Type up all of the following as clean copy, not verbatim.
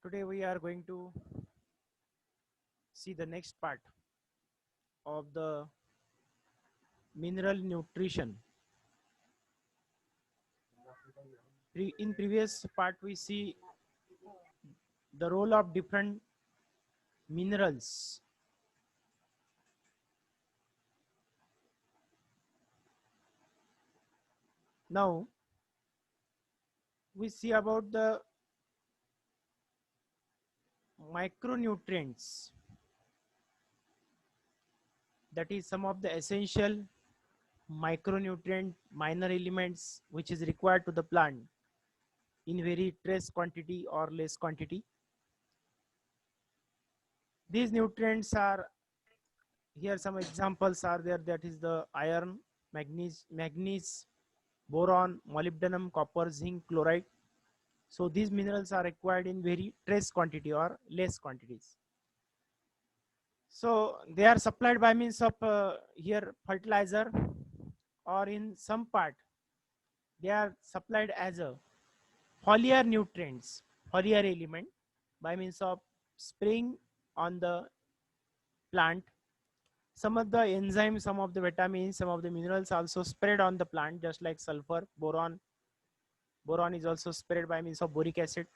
Today we are going to see the next part of the mineral nutrition. In previous part we see the role of different minerals. Now we see about the micronutrients, that is some of the essential micronutrient minor elements which is required to the plant in very trace quantity or less quantity. These nutrients are here, some examples are there, that is the iron, manganese, boron, molybdenum, copper, zinc, chloride. So these minerals are required in very trace quantity or less quantities. So they are supplied by means of here fertilizer, or in some part they are supplied as a foliar nutrients, foliar element, by means of spraying on the plant. Some of the enzymes, some of the vitamins, some of the minerals also spread on the plant, just like sulfur, boron. Boron is also spread by means of boric acid,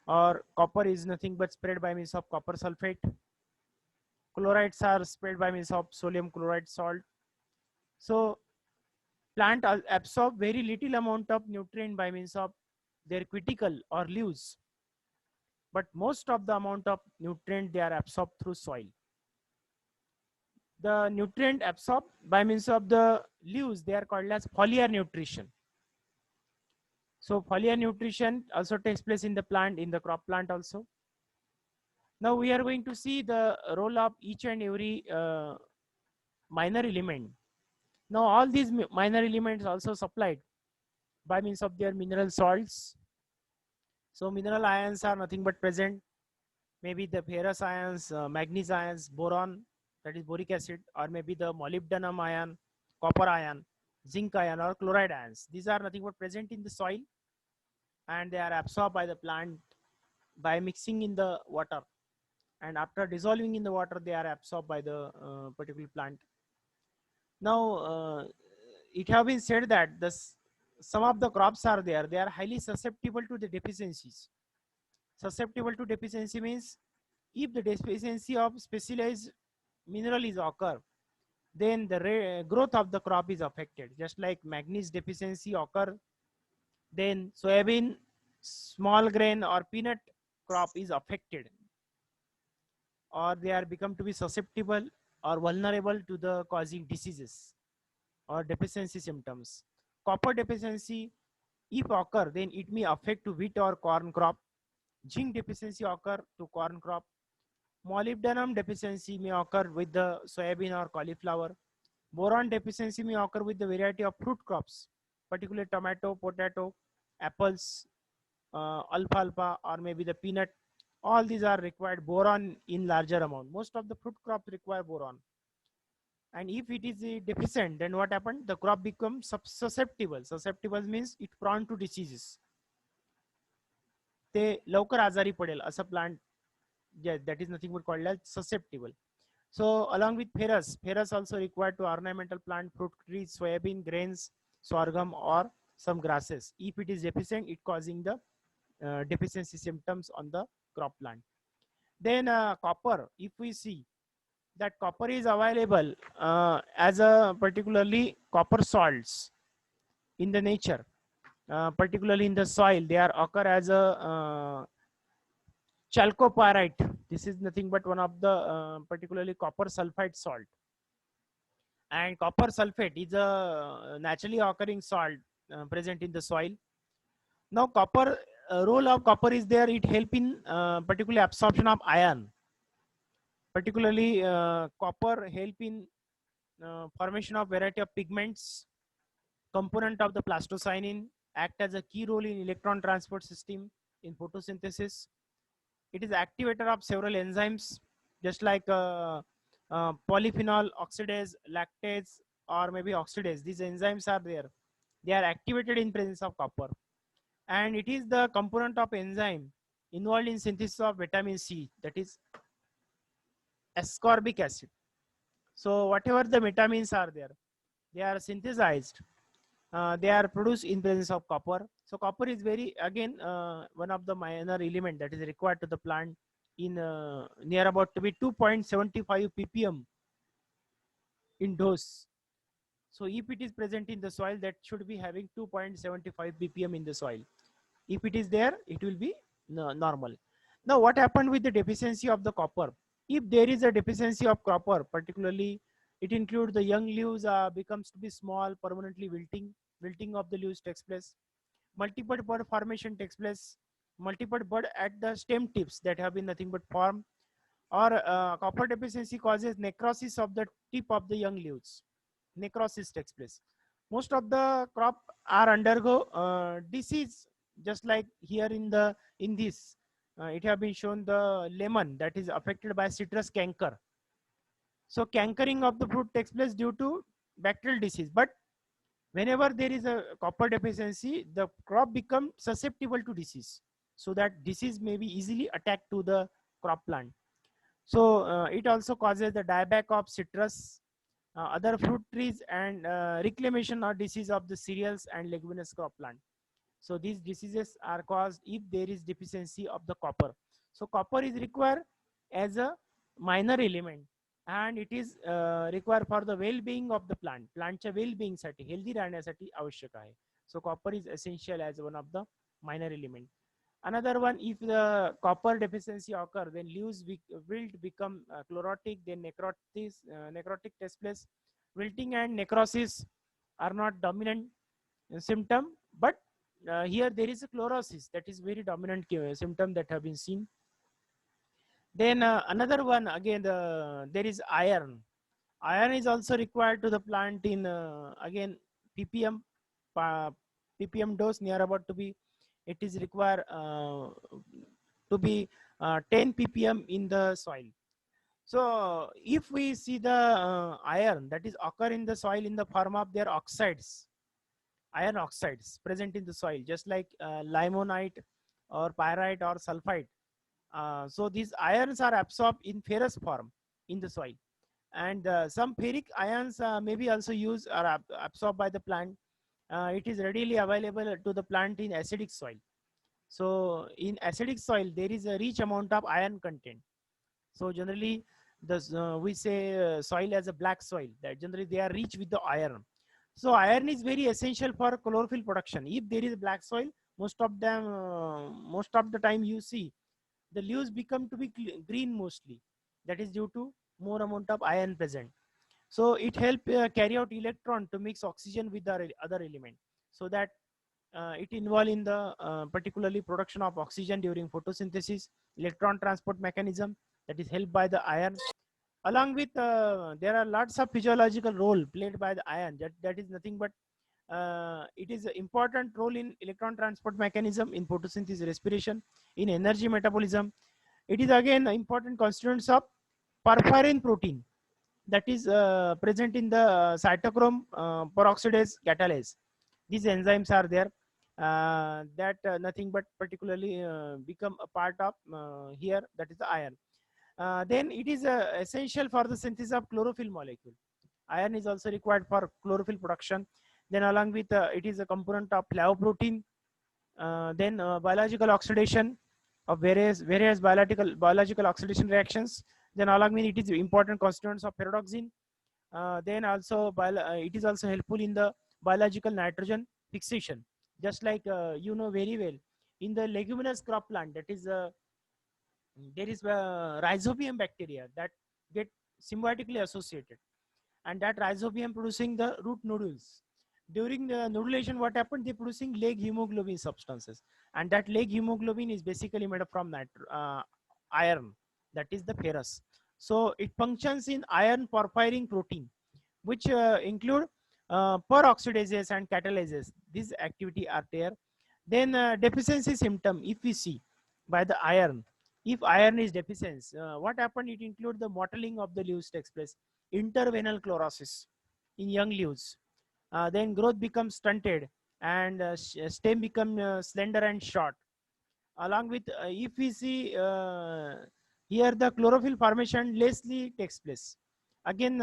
or copper is nothing but spread by means of copper sulfate. Chlorides are spread by means of sodium chloride salt. So plant absorb very little amount of nutrient by means of their cuticle or leaves, but most of the amount of nutrient they are absorbed through soil. The nutrient absorbed by means of the leaves, they are called as foliar nutrition. So foliar nutrition also takes place in the plant, in the crop plant also. Now we are going to see the role of each and every minor element. Now all these minor elements also supplied by means of their mineral salts. So mineral ions are nothing but present, maybe the ferrous ions, manganese ions, boron, that is boric acid, or maybe the molybdenum ion, copper ion, zinc ion, or chloride ions. These are nothing but present in the soil, and they are absorbed by the plant by mixing in the water, and after dissolving in the water they are absorbed by the particular plant. Now it have been said that some of the crops are there, they are highly susceptible to the deficiencies. Susceptible to deficiency means if the deficiency of specialized mineral is occur, then the growth of the crop is affected. Just like manganese deficiency occur, then soybean, small grain, or peanut crop is affected, or they are become to be susceptible or vulnerable to the causing diseases or deficiency symptoms. Copper deficiency if occur, then it may affect to wheat or corn crop. Zinc deficiency occur to corn crop. Molybdenum deficiency may occur with the soybean or cauliflower. Boron deficiency may occur with the variety of fruit crops, particularly tomato, potato, apples, alfalfa, or maybe the peanut. All these are required boron in larger amount. Most of the fruit crops require boron. And if it is deficient, then what happened? The crop becomes susceptible. Susceptible means it prone to diseases. ते लवकर आजारी पडेल असं plant, that is nothing but called as susceptible. So along with ferrous also required to ornamental plant, fruit trees, soybean, grains, sorghum, or some grasses. If it is deficient, it causing the deficiency symptoms on the crop plant. Then copper, if we see that copper is available as a particularly copper salts in the nature, particularly in the soil, they are occur as a chalcopyrite. This is nothing but one of the particularly copper sulfide salt. And copper sulfate is a naturally occurring salt present in the soil. Now copper, role of copper is there, it help in particularly absorption of iron. Particularly copper help in formation of variety of pigments, component of the plastocyanin, act as a key role in electron transport system in photosynthesis. It is activator of several enzymes, just like polyphenol oxidase, lactase, or maybe oxidase. These enzymes are there. They are activated in presence of copper. And it is the component of enzyme involved in synthesis of vitamin C, that is ascorbic acid. So whatever the vitamins are there, they are synthesized. They are produced in presence of copper. So copper is very again one of the minor element that is required to the plant in near about to be 2.75 ppm in dose. So if it is present in the soil, that should be having 2.75 ppm in the soil. If it is there, it will be normal. Now what happened with the deficiency of the copper? If there is a deficiency of copper, particularly it includes the young leaves becomes to be small, permanently wilting of the leaves takes place, multiple bud formation takes place, multiple bud at the stem tips that have been nothing but formed, or copper deficiency causes necrosis of the tip of the young leaves. Necrosis takes place. Most of the crop are undergo disease, just like here in this. It have been shown the lemon that is affected by citrus canker. So cankering of the fruit takes place due to bacterial disease. But whenever there is a copper deficiency, the crop becomes susceptible to disease. So that disease may be easily attacked to the crop plant. So it also causes the dieback of citrus, other fruit trees, and reclamation or disease of the cereals and leguminous crop plant. So these diseases are caused if there is deficiency of the copper. So copper is required as a minor element, and it is required for the well-being of the plant. Plantच्या well-being साठी, healthy राहण्यासाठी आवश्यक आहे. So copper is essential as one of the minor element. Another one, if the copper deficiency occur, then leaves wilt become chlorotic, then necrotic takes place. Wilting and necrosis are not dominant symptom, but here there is a chlorosis that is very dominant symptom that have been seen. Then another one, again there is iron. Iron is also required to the plant in again ppm ppm dose near about to be, it is required to be 10 ppm in the soil. So if we see the iron that is occur in the soil in the form of their oxides, iron oxides present in the soil, just like limonite or pyrite or sulfide. So these irons are absorbed in ferrous form in the soil, and some ferric ions may be also used or absorbed by the plant. It is readily available to the plant in acidic soil. So in acidic soil, there is a rich amount of iron content. So generally, we say soil as a black soil, that generally they are rich with the iron. So iron is very essential for chlorophyll production. If there is black soil, most of the time you see the leaves become to be green mostly. That is due to more amount of iron present. So it help carry out electron to mix oxygen with the other element, so that it involve in the particularly production of oxygen during photosynthesis, electron transport mechanism that is helped by the iron. Along with there are lots of physiological role played by the iron, that is nothing but it is an important role in electron transport mechanism, in photosynthesis, respiration, in energy metabolism. It is again important constituents of porphyrin protein that is present in the cytochrome peroxidase catalase. These enzymes are there that nothing but particularly become a part of here, that is the iron. Then it is essential for the synthesis of chlorophyll molecule. Iron is also required for chlorophyll production. Then along with it is a component of flavoprotein. Then biological oxidation of various biological oxidation reactions. Then along with it is important constituents of pyridoxine. Then also it is also helpful in the biological nitrogen fixation, just like you know very well in the leguminous crop plant, that is there is rhizobium bacteria that get symbiotically associated, and that rhizobium producing the root nodules. During the nodulation, what happened? They producing leg hemoglobin substances, and that leg hemoglobin is basically made up from iron, that is the ferrous. So it functions in iron porphyrin protein, which include peroxidases and catalases. These activity are there. Then deficiency symptom, if we see by the iron, if iron is deficient, what happened? It include the mottling of the leaves takes place, interveinal chlorosis in young leaves. Then growth becomes stunted, and stem become slender and short. Along with, if we see here, the chlorophyll formation lessly takes place. Again,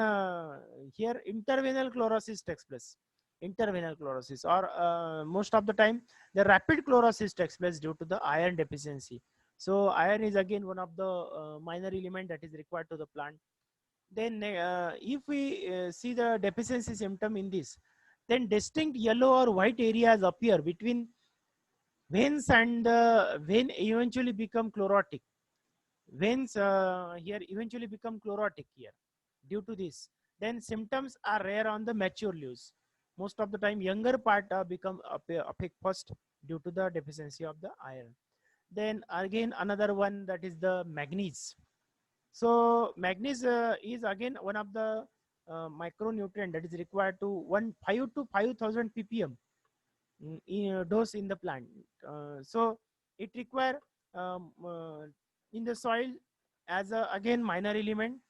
here intervenal chlorosis takes place. Intervenal chlorosis, or most of the time, the rapid chlorosis takes place due to the iron deficiency. So iron is again one of the minor element that is required to the plant. Then, if we see the deficiency symptom in this, then distinct yellow or white areas appear between veins, and the vein eventually become chlorotic. Veins here eventually become chlorotic here due to this. Then symptoms are rare on the mature leaves. Most of the time, younger part become affect first due to the deficiency of the iron. Then again, another one, that is the manganese. So manganese is again one of the micronutrient that is required to 5 to 5,000 ppm dose in the plant. So it require in the soil as a again minor element.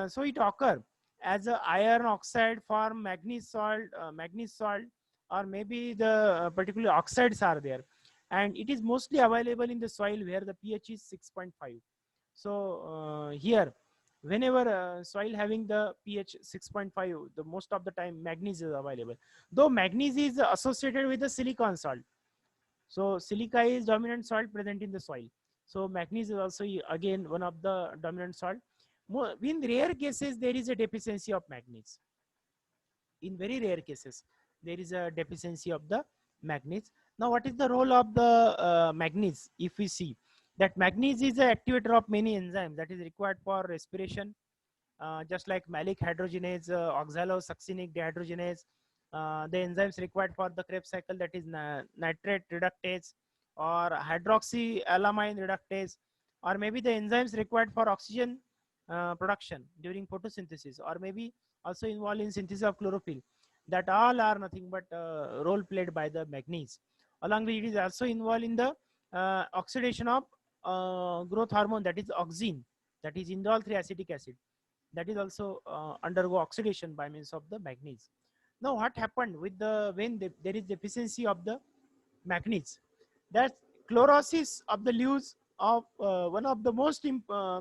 So it occur as a iron oxide form manganese salt, or maybe the particular oxides are there, and it is mostly available in the soil where the pH is 6.5. So here, whenever soil having the pH 6.5, the most of the time manganese is available. Though manganese is associated with the silicon salt, so silica is dominant salt present in the soil. So manganese is also again one of the dominant salt. In rare cases, there is a deficiency of manganese. In very rare cases, there is a deficiency of the manganese. Now, what is the role of the manganese? If we see that manganese is an activator of many enzymes that is required for respiration, just like malic hydrogenase, oxalosuccinic dehydrogenase, the enzymes required for the Krebs cycle, that is nitrate reductase or hydroxyalumine reductase, or maybe the enzymes required for oxygen production during photosynthesis, or maybe also involved in synthesis of chlorophyll. That all are nothing but role played by the manganese. Along with it is also involved in the oxidation of growth hormone, that is auxin, that is indole 3 acetic acid, that is also undergo oxidation by means of the manganese. Now, what happened with the when there is deficiency of the manganese? That chlorosis of the leaves of one of the most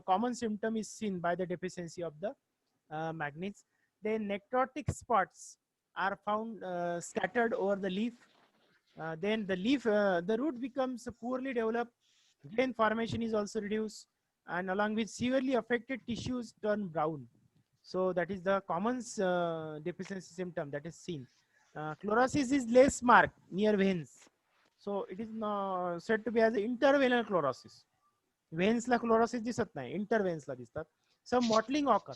common symptom is seen by the deficiency of the manganese. Then necrotic spots are found scattered over the leaf. Then the leaf, the root becomes poorly developed. Grain formation is also reduced, and along with severely affected tissues turn brown. So that is the common deficiency symptom that is seen. Chlorosis is less marked near veins. So it is said to be as intervenal chlorosis. Veins La chlorosis दिसत नाही, interveins ला दिसतात. Some mottling occur.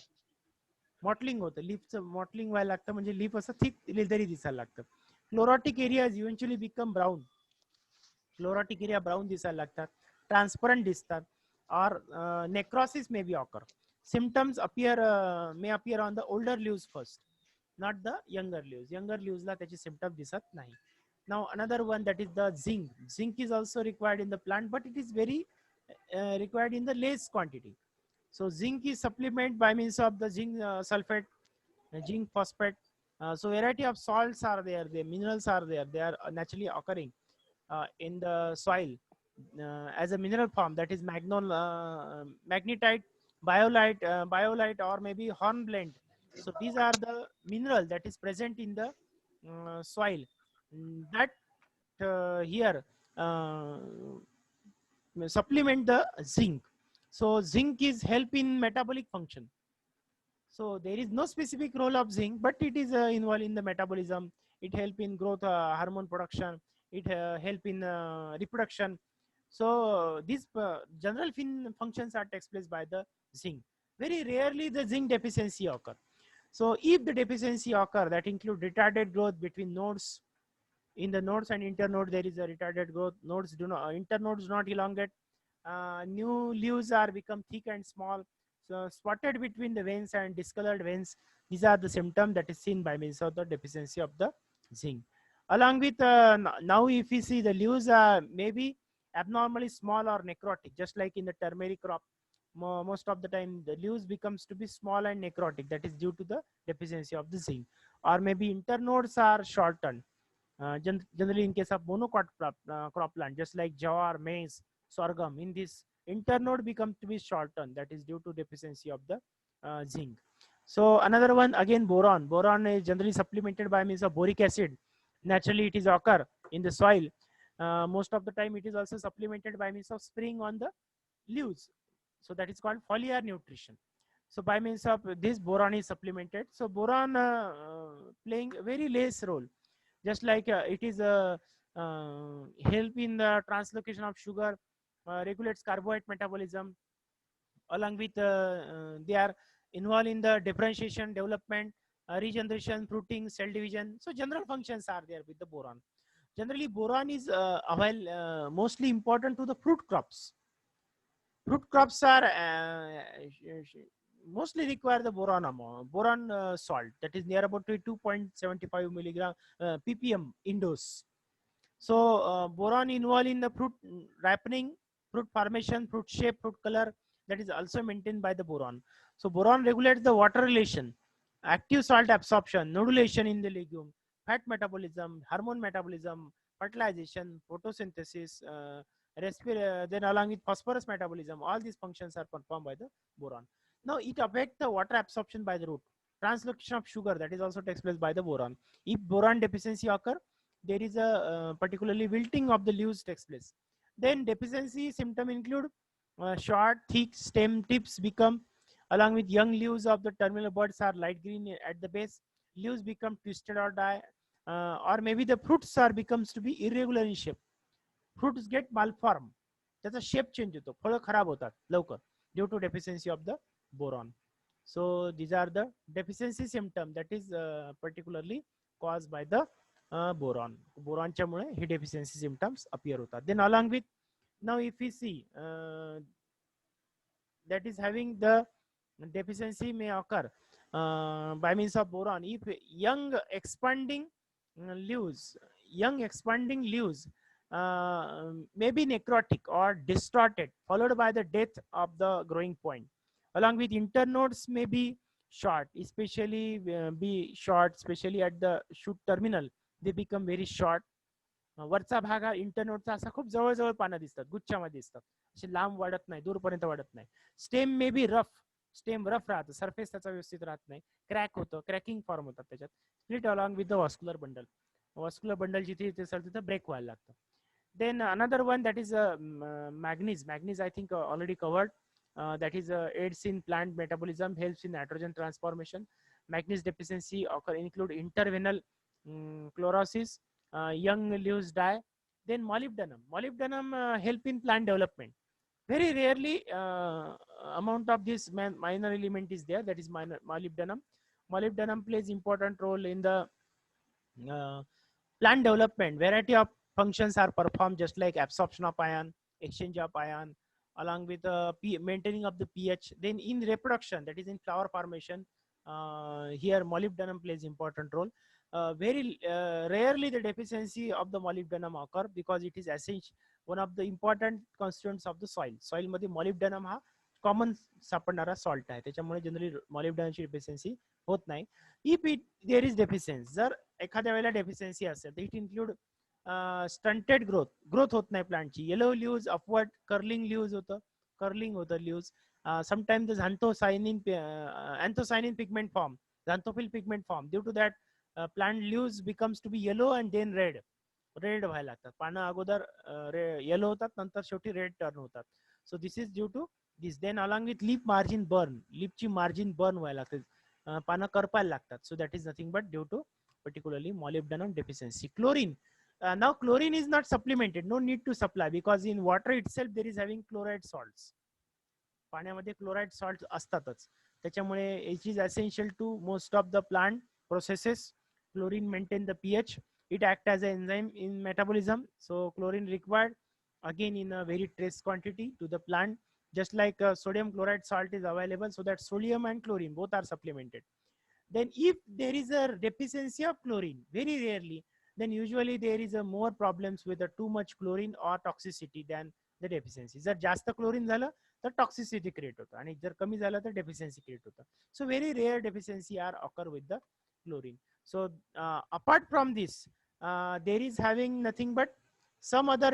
Mottling होतं, लीफचं mottling व्हायला लागतं, म्हणजे leaf असं thick leathery दिसायला लागतं. Chlorotic areas eventually become brown. Chlorotic area brown दिसायला लागतात, ट्रान्सपरंट दिसतात, or necrosis may be occur. Symptoms may appear on the older leaves first, not the younger leaves. Younger leaves ला त्याची symptom दिसत नाही. Now another one, that is the zinc. Zinc is also required in the plant, but it is very required in the less quantity. So zinc is supplement by means of the zinc sulfate, zinc phosphate. So variety of salts are there, the minerals are there, they are naturally occurring in the soil as a mineral form, that is magnetite, biolite, or maybe hornblende. So these are the mineral that is present in the soil that here uh, supplement the zinc. So zinc is help in metabolic function. So there is no specific role of zinc, but it is involved in the metabolism. It help in growth hormone production. It help in reproduction. So these general functions are takes place by the zinc. Very rarely the zinc deficiency occur. So if the deficiency occur, that include retarded growth between nodes. In the nodes and internode, there is a retarded growth. Nodes do not, internodes do not elongate. New leaves are become thick and small. So spotted between the veins and discolored veins. These are the symptoms that is seen by means of the deficiency of the zinc. Along with now, if you see the leaves may be abnormally small or necrotic, just like in the turmeric crop. Most of the time, the leaves becomes to be small and necrotic. That is due to the deficiency of the zinc. Or maybe internodes are shortened. Generally, in case of monocrop crop plant, just like jawar, maize, sorghum. In this internode become to be shortened, that is due to deficiency of the zinc. So another one again, boron. Boron is generally supplemented by means of boric acid. Naturally it is occur in the soil. Most of the time it is also supplemented by means of spraying on the leaves. So that is called foliar nutrition. So by means of this, boron is supplemented. So boron playing a very less role, just like it is a help in the translocation of sugar, regulates carbohydrate metabolism, along with they are involved in the differentiation, development, regeneration, fruiting, cell division. So general functions are there with the boron. Generally boron is mostly important to the fruit crops. Fruit crops are mostly require the boron amount, boron salt, that is near about 2.75 milligram ppm in dose. So boron involved in the fruit ripening, fruit formation, fruit shape, fruit color, that is also maintained by the boron. So boron regulates the water relation, active salt absorption, nodulation in the legume, fat metabolism, hormone metabolism, fertilization, photosynthesis, then along with phosphorus metabolism. All these functions are performed by the boron. Now it affects the water absorption by the root. Translocation of sugar, that is also takes place by the boron. If boron deficiency occur, there is a particularly wilting of the leaves takes place. Then deficiency symptom include short, thick stem tips become, along with young leaves of the terminal buds are light green at the base. Leaves become twisted or die, or maybe the fruits are becomes to be irregular in shape. Fruits get malformed. त्याचा shape change होतो, फळं खराब होतात लवकर due to deficiency of the boron. So these are the deficiency symptom that is particularly caused by the boron. बोरॉनच्यामुळे हे deficiency symptoms appear होतात. Then along with, now if we see that is having the deficiency may occur by means of boron if young expanding leaves may be necrotic or distorted, followed by the death of the growing point. Along with internodes may be short, especially at the shoot terminal. They become very short. वरचा भाग हा इंटरनोडचा असा खूप जवळजवळ पानं दिसतात, गुच्छामध्ये दिसतात, असे लांब वाढत नाही, दूरपर्यंत वाढत नाही. Stem may be rough, stem rough राहतं, सरफेस त्याचा व्यवस्थित राहत नाही, क्रॅक होतं, क्रॅकिंग फॉर्म होतात त्याच्यात. Split along with the vascular bundle जिथे असेल तिथे ब्रेक व्हायला लागतं. Then another one, that is manganese. Manganese I think already covered. That is aids in plant metabolism, helps in nitrogen transformation. Manganese deficiency include intervenal chlorosis, young leaves die. Then molybdenum help in plant development. Very rarely amount of this minor element is there, that is molybdenum. Molybdenum plays important role in the plant development. Variety of functions are performed, just like absorption of ion, exchange of ion, along with maintaining of the pH. Then in reproduction, that is in flower formation, here molybdenum plays important role. Very rarely the deficiency of the molybdenum occur because it is essential, one of the important constituents of the soil मध्ये molybdenum हा common सापडणारा salt आहे, त्याच्यामुळे generally molybdenumची deficiency होत नाही. If it there is deficiency, जर एखाद्या वेळेला डेफिशियन्सी असेल तर इट इन्क्लूड स्टंटेड ग्रोथ होत नाही प्लांटची, yellow leaves, upward curling leaves होतं, कर्लिंग होतं leaves, sometime the anthocyanin pigment form, xanthophyll pigment form. Due to that plant leaves becomes to be yellow and then red व्हायला लागतात. पानं अगोदर yellow होतात, नंतर शेवटी रेड टर्न होतात. So this is due to this. Then along with leaf margin burn, लीफची margin burn व्हायला लागते, पानं करपायला लागतात. So that is nothing but due to particularly molybdenum deficiency. Chlorine, now chlorine is not supplemented, no need to supply, because in water itself there is having chloride salts. पाण्यामध्ये chloride salt असतातच, त्याच्यामुळे it is essential to most of the plant processes. Chlorine maintain the pH. It acts as an enzyme in metabolism. So chlorine required again in a very trace quantity to the plant, just like sodium chloride salt is available, so that sodium and chlorine both are supplemented. Then if there is a deficiency of chlorine, very rarely, then usually there is a more problems with the too much chlorine or toxicity than the deficiency. जर जास्त chlorine झालं तर toxicity create होतं, आणि जर कमी झालं तर डेफिशियन्सी क्रिएट होतं. So very rare deficiency are occur with the chlorine. So apart from this, there is having nothing but some other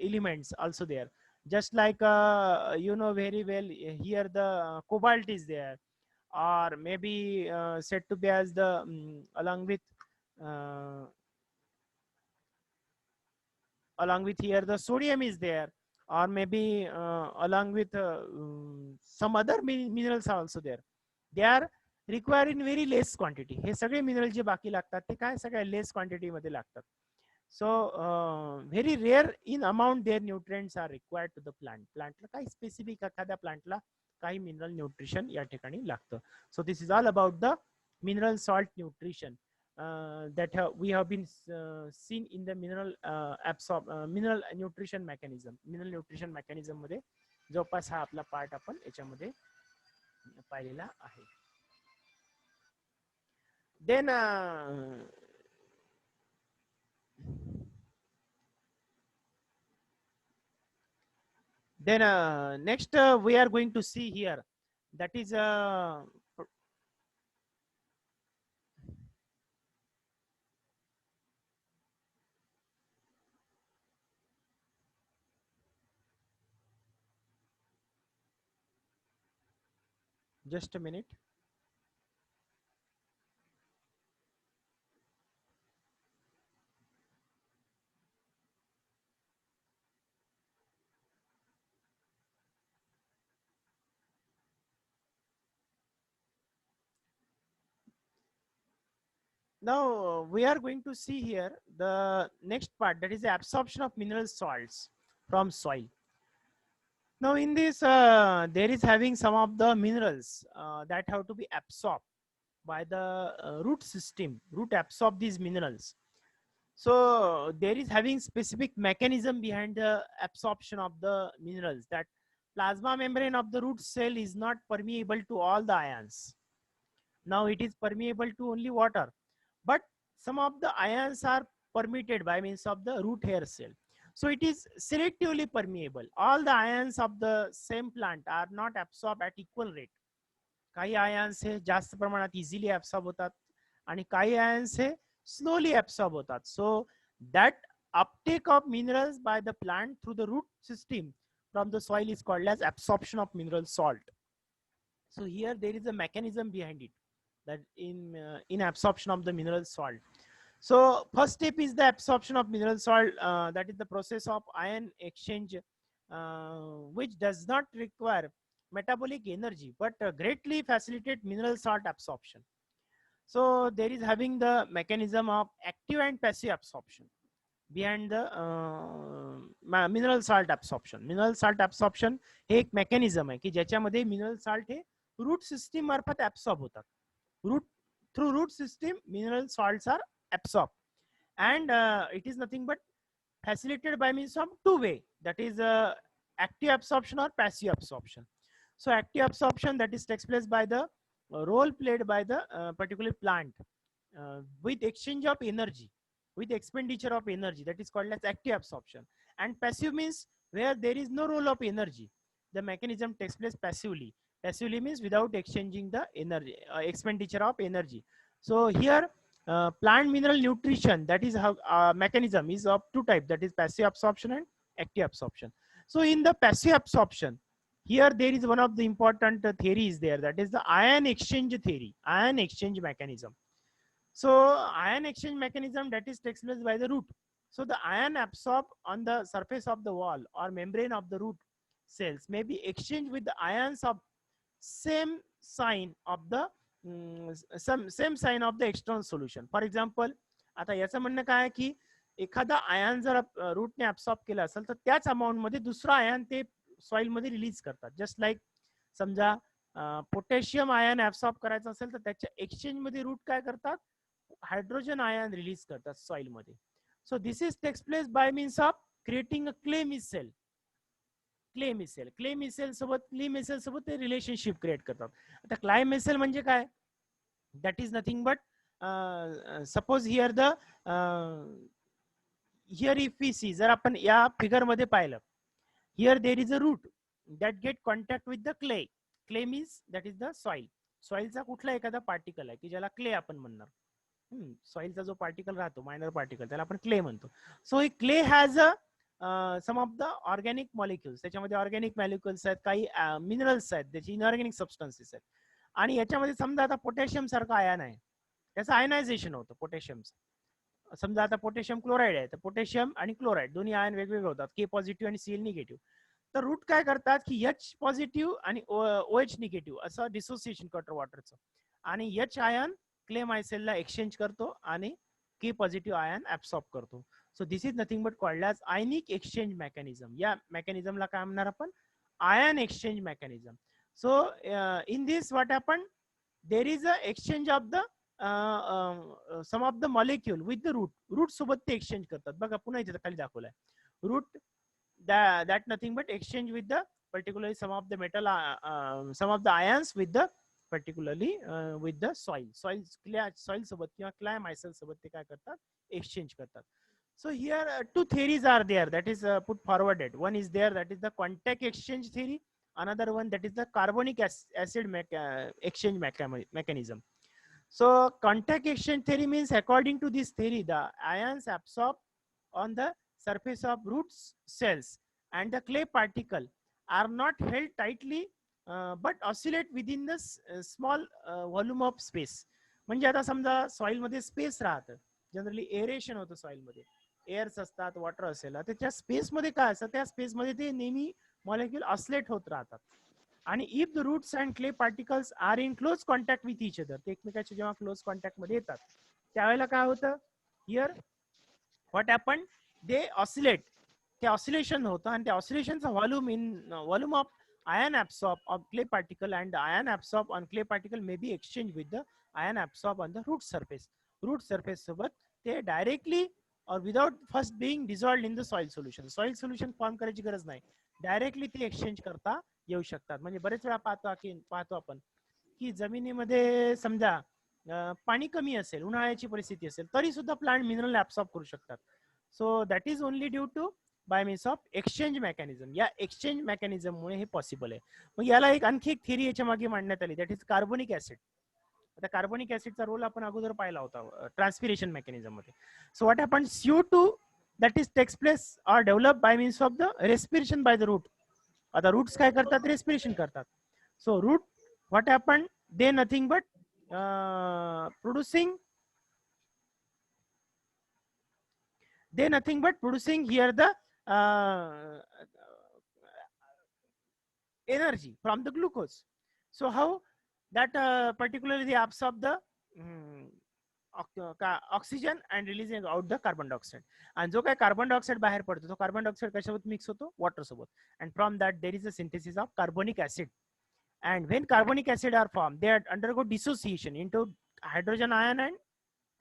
elements also there. just like you know very well, here the cobalt is there, or maybe said to be as the uh, along with here the sodium is there, or maybe along with some other minerals are also there. They are required in very less quantity. हे सगळे mineral जे बाकी लागतात ते काय सगळ्या less quantity मध्ये लागतात. So very rare in amount their nutrients are required to the plant. Plantला काही specific एखाद्या plantला काही mineral nutrition या ठिकाणी लागतं. So this is all about the mineral salt nutrition that we have been seen in the mineral nutrition mechanism. Mineral nutrition mechanism मध्ये जवळपास हा आपला पार्ट आपण याच्यामध्ये पाहिलेला आहे. Then next we are going to see here, that is just a minute. Now we are going to see here the next part, that is the absorption of mineral salts from soil. Now in this there is having some of the minerals that have to be absorbed by the root system. Root absorb these minerals. So there is having specific mechanism behind the absorption of the minerals, that plasma membrane of the root cell is not permeable to all the ions. Now it is permeable to only water, but some of the ions are permitted by means of the root hair cell. So it is selectively permeable. All the ions of the same plant are not absorbed at equal rate. काही ions हे जास्त प्रमाणात easily absorb होतात आणि काही ions हे slowly absorb होतात. So that uptake of minerals by the plant through the root system from the soil is called as absorption of mineral salt. So here there is a mechanism behind it, that in absorption of the mineral salt. So first step is the absorption of mineral salt, that is the process of ion exchange, which does not require metabolic energy but greatly facilitate mineral salt absorption. So there is having the mechanism of active and passive absorption behind the mineral salt absorption. Mineral salt absorption हे एक mechanism आहे की ज्याच्यामध्ये mineral salt हे root system मार्फत absorb होतात. Through root system mineral salts are absorbed, and it is nothing but facilitated by means of two way, that is active absorption or passive absorption. So active absorption, that is takes place by the role played by the particular plant with exchange of energy, with expenditure of energy, that is called as active absorption. And passive means where there is no role of energy, the mechanism takes place passively. Passively means without exchanging the energy, expenditure of energy. So here plant mineral nutrition, that is how mechanism is of two types, that is passive absorption and active absorption. So in the passive absorption, here there is one of the important theories there, that is the ion exchange theory, ion exchange mechanism. So ion exchange mechanism, that is takes place by the root. So the ion absorbed on the surface of the wall or membrane of the root cells may be exchanged with the ions of same sign of the same sign of the external solution. For example, आता याचं म्हणणं काय आहे की एखादा ion जर रूटने absorb केला असेल तर त्याच अमाउंट मध्ये दुसरा आयन ते सॉइल मध्ये रिलीज करतात. जस्ट लाईक समजा पोटॅशियम आयन ऍब्सॉर्ब करायचं असेल तर त्याच्या एक्सचेंज मध्ये रूट काय करतात, हायड्रोजन आयन रिलीज करतात सॉइल मध्ये. So this is takes place by means of creating a clay micelle. Clay micelle सोबत ते रिलेशनशिप क्रिएट करतात. आता क्लाय मिसेल म्हणजे काय, that is nothing but suppose here the here if we see, जर आपण या फिगर मध्ये पाहिलं, here there is a root that get contact with the clay. Clay means that is the soil. सॉइलचा कुठला एखादा पार्टिकल आहे की ज्याला क्ले आपण म्हणणार. सॉइलचा जो पार्टिकल राहतो मायनर पार्टिकल त्याला आपण क्ले म्हणतो. So clay has a some of the organic molecules, त्याच्यामध्ये ऑर्गॅनिक मॉलिक्युल्स आहेत, काही मिनरल्स आहेत, त्याची इनऑर्गॅनिक सबस्टन्सेस आहेत. आणि याच्यामध्ये समजा आता पोटॅशियम सारखा आयन आहे, त्याचं आयनायझेशन होतं पोटॅशियमचं. समजा आता पोटॅशियम क्लोराईड आहे, तर पोटॅशियम आणि क्लोराईड दोन्ही आयन वेगवेगळे होतात, के पॉझिटिव्ह आणि सीएल निगेटिव्ह. तर रूट काय करतात की एच पॉझिटिव्ह आणि OH निगेटिव्ह असं डिसोसिएशन करतो वॉटरचं, आणि एच आयन क्ले मायसेलला एक्सचेंज करतो आणि के पॉझिटिव्ह आयन ऍब्सॉर्ब करतो. So this is nothing but called as ionic exchange mechanism. या मेकॅनिझमला काय म्हणणार आपण? Ion exchange mechanism. So in this what happen, there is a exchange of the some of the molecule with the root. Root सोबत ते exchange करतात. बघा पुन्हा इथे खाली दाखवलंय, root that nothing but exchange with the particularly some of the metal some of the ions with the particularly with the soil सोबत किंवा clay micelle सोबत ते काय करतात, exchange करतात. So here two theories are there that is put forwarded. One is there, that is the contact exchange theory. Another one, that is the carbonic acid exchange mechanism. So contact exchange theory means, according to this theory, the ions absorb on the surface of root cells and the clay particle are not held tightly but oscillate within the small volume of space. म्हणजे आता समजा soil मध्ये space राहतं, generally aeration होतं soil मध्ये, airs असतात, water असेल, त्याच्या स्पेस मध्ये काय असतं, त्या स्पेस मध्ये ते नेहमी मॉलिक्युल ऑसिलेट होत राहतात. आणि if the roots and clay particles are in close contact with each other, ते एकमेकाच्या जेव्हा क्लोज कॉन्टॅक्ट मध्ये येतात त्यावेळेला काय होतं, here what happen, they oscillate, ते ऑसिलेशन होतं, आणि त्या ऑसिलेशनचा volume of ion absorb of clay particle and ion absorb on clay particle may be exchanged with the ion absorb on the root surface. Root surface सोबत ते directly or without first being dissolved in the soil solution. Soil solution form करायची गरज नाही, directly ते exchange करता येऊ शकतात. म्हणजे बरेच वेळा पाहतो आपण की जमिनीमध्ये समजा पाणी कमी असेल, उन्हाळ्याची परिस्थिती असेल, तरी सुद्धा प्लांट मिनरल ऍब्सॉर्ब करू शकतात. So that is only due to by means of exchange mechanism. या एक्सचेंज मेकॅनिझममुळे हे पॉसिबल आहे. मग याला आणखी एक थिअरी याच्या मागे मांडण्यात आली, दॅट इज कार्बोनिक ऍसिड. आता कार्बोनिक ऍसिडचा रोल आपण अगोदर पाहिला होता ट्रान्सपिरेशन मेकॅनिझम मध्ये. So what happen, CO2 that is takes place or develop by means of the respiration by the root. आता रूट्स काय करतात, रेस्पिरेशन करतात. So root what happen, they nothing but producing here the energy from the glucose. So how that particularly they absorb the oxygen and releasing out the carbon dioxide. And जो काय carbon dioxide बाहेर पडतो, तो carbon dioxide कशासोबत mix होतो, water सोबत. And from that there is a synthesis of carbonic acid. And when carbonic acid are formed, they undergo dissociation into hydrogen ion and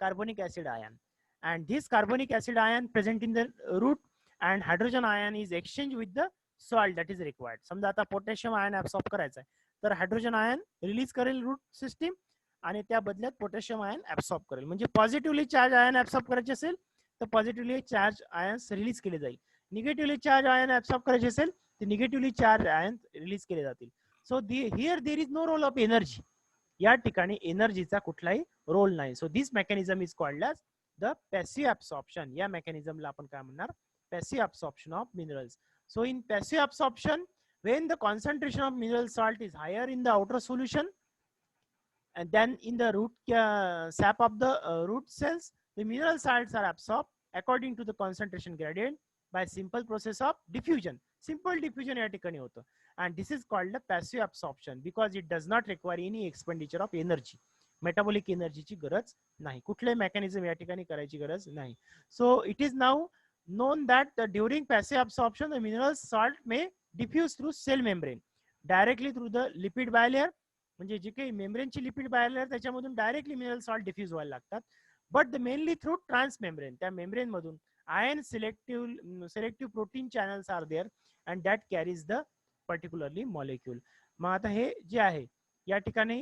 carbonic acid ion. And this carbonic acid ion present in the root and hydrogen ion is exchanged with the salt that is required. समजा आता potassium ion absorb करायचा आहे, तर hydrogen ion release करेल root system आणि त्या बदल्यात potassium ion absorb करेल. म्हणजे पॉझिटिव्हली चार्ज आयन ऍब्सॉर्ब करायचे असेल तर पॉझिटिव्हली चार्ज आयन्स रिलीज केले जाईल. निगेटिव्हली चार्ज आयन ऍब्सॉर्ब करायचे असेल तर निगेटिव्हली चार्ज आयन रिलीज केले जातील. So here there is no role of energy. या ठिकाणी एनर्जीचा कुठलाही रोल नाही. So this mechanism is called as the passive absorption. या मेकॅनिझमला आपण काय म्हणणार, passive absorption of minerals. So in passive absorption, when the concentration of mineral salt is higher in the outer solution and then in the root sap of the root cells, the mineral salts are absorbed according to the concentration gradient by simple process of diffusion. Simple diffusion या ठिकाणी होतं. And this is called the passive absorption because it does not require any expenditure of energy. Metabolic एनर्जीची गरज नाही, कुठले mechanism या ठिकाणी करायची गरज नाही. So it is now known that during passive absorption the mineral salt may diffuse through cell membrane directly through the lipid bilayer. म्हणजे जे काही मेम्ब्रेनची लिपिड बायलेअर त्याच्यामधून डायरेक्टली मिनरल सॉल्ट डिफ्यूज व्हायला लागतात. But the mainly through trans membrane, त्या membrane मधून ion selective protein channels are there and that carries the particularly molecule. मग आता हे जे आहे या ठिकाणी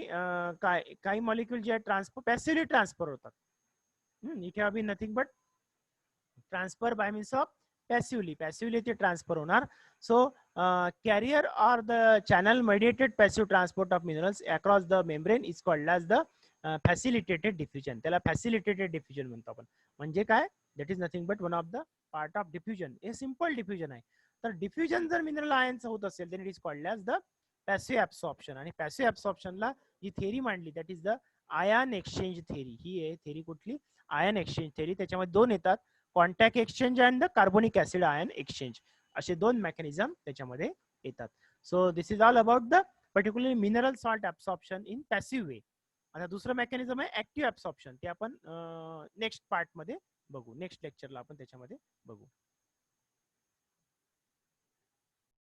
काही मॉलिक्यूल जे पॅसिव्हली ट्रान्सफर होतात. It have been nothing but transfer by means of passively ते ट्रान्सफर होणार. So carrier or the channel mediated passive transport of minerals across the membrane is called as the facilitated diffusion. त्याला facilitated diffusion म्हणतो आपण. म्हणजे काय, that is nothing but one of the part of diffusion. हे simple diffusion आहे. तर diffusion जर mineral आयनचं होत असेल then it is called as the passive absorption. आणि पॅसिव्ह ऍब्सॉर्प्शनला जी थेरी मांडली that is the ion exchange theory. ही आहे थेरी कुठली? Ion exchange theory. त्याच्यामध्ये दोन येतात, contact exchange and the carbonic acid ion exchange, असे दोन मेकॅनिझम त्याच्यामध्ये येतात. So this is all about the particularly mineral salt absorption in passive way. आता दुसरं मेकॅनिझम आहे ऍक्टिव्ह ऍब्सॉर्प्शन. ते आपण नेक्स्ट पार्ट मध्ये बघू, नेक्स्ट लेक्चरला आपण त्याच्यामध्ये बघू.